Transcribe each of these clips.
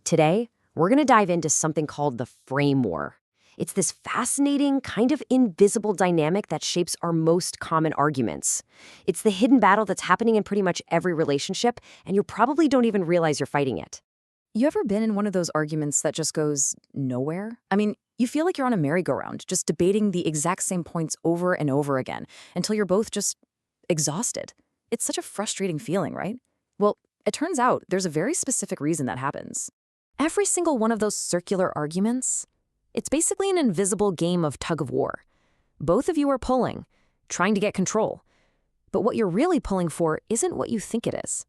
Today, we're going to dive into something called the frame war. It's this fascinating, kind of invisible dynamic that shapes our most common arguments. It's the hidden battle that's happening in pretty much every relationship, and you probably don't even realize you're fighting it. You ever been in one of those arguments that just goes nowhere? I mean, you feel like you're on a merry-go-round, just debating the exact same points over and over again until you're both just exhausted. It's such a frustrating feeling, right? Well, it turns out there's a very specific reason that happens. Every single one of those circular arguments, it's basically an invisible game of tug-of-war. Both of you are pulling, trying to get control. But what you're really pulling for isn't what you think it is.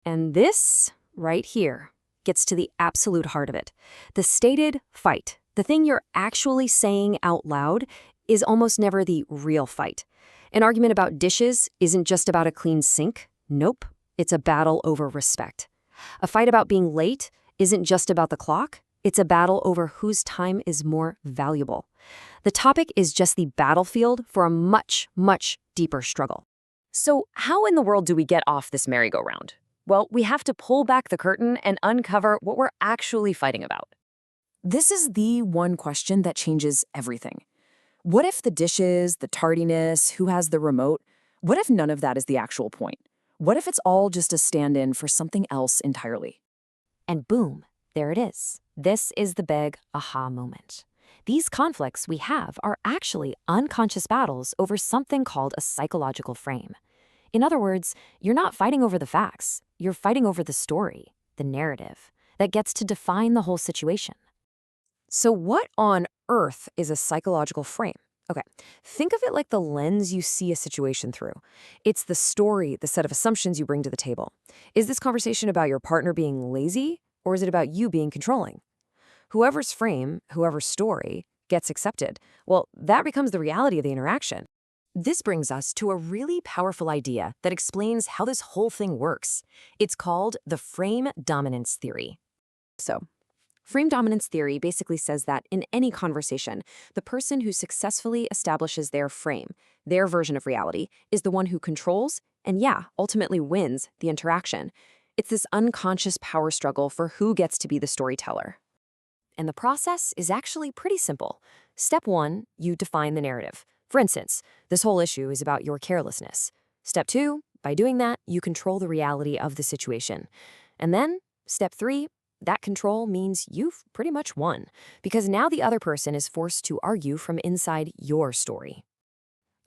And this, right here, gets to the absolute heart of it. The stated fight, the thing you're actually saying out loud, is almost never the real fight. An argument about dishes isn't just about a clean sink. Nope, it's a battle over respect. A fight about being late isn't just about the clock. It's a battle over whose time is more valuable. The topic is just the battlefield for a much, much deeper struggle. So how in the world do we get off this merry-go-round? Well, we have to pull back the curtain and uncover what we're actually fighting about. This is the one question that changes everything. What if the dishes, the tardiness, who has the remote, what if none of that is the actual point? What if it's all just a stand-in for something else entirely? And boom, there it is. This is the big aha moment. These conflicts we have are actually unconscious battles over something called a psychological frame. In other words, you're not fighting over the facts. You're fighting over the story, the narrative, that gets to define the whole situation. So what on earth is a psychological frame? Okay, think of it like the lens you see a situation through. It's the story, the set of assumptions you bring to the table. Is this conversation about your partner being lazy, or is it about you being controlling? Whoever's frame, whoever's story, gets accepted. Well, that becomes the reality of the interaction. This brings us to a really powerful idea that explains how this whole thing works. It's called the frame dominance theory. So, frame dominance theory basically says that in any conversation, the person who successfully establishes their frame, their version of reality, is the one who controls and, ultimately wins the interaction. It's this unconscious power struggle for who gets to be the storyteller. And the process is actually pretty simple. Step 1, you define the narrative. For instance, this whole issue is about your carelessness. Step 2, by doing that, you control the reality of the situation. And then, step 3, that control means you've pretty much won, because now the other person is forced to argue from inside your story.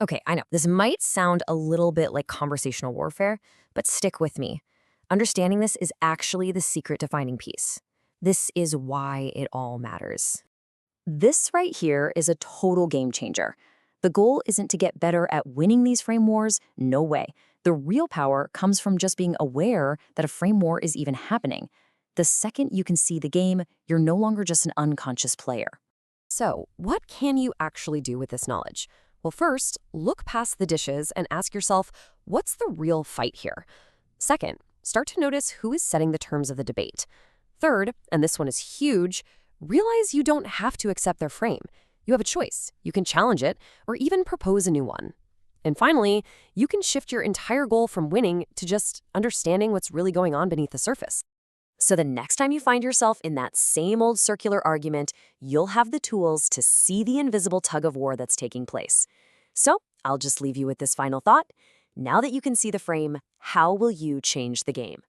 Okay, I know, this might sound a little bit like conversational warfare, but stick with me. Understanding this is actually the secret to finding peace. This is why it all matters. This right here is a total game changer. The goal isn't to get better at winning these frame wars, no way. The real power comes from just being aware that a frame war is even happening. The second you can see the game, you're no longer just an unconscious player. So, what can you actually do with this knowledge? Well, first, look past the dishes and ask yourself, what's the real fight here? Second, start to notice who is setting the terms of the debate. Third, and this one is huge, realize you don't have to accept their frame. You have a choice. You can challenge it or even propose a new one. And finally, you can shift your entire goal from winning to just understanding what's really going on beneath the surface. So the next time you find yourself in that same old circular argument, you'll have the tools to see the invisible tug-of-war that's taking place. So I'll just leave you with this final thought. Now that you can see the frame, how will you change the game?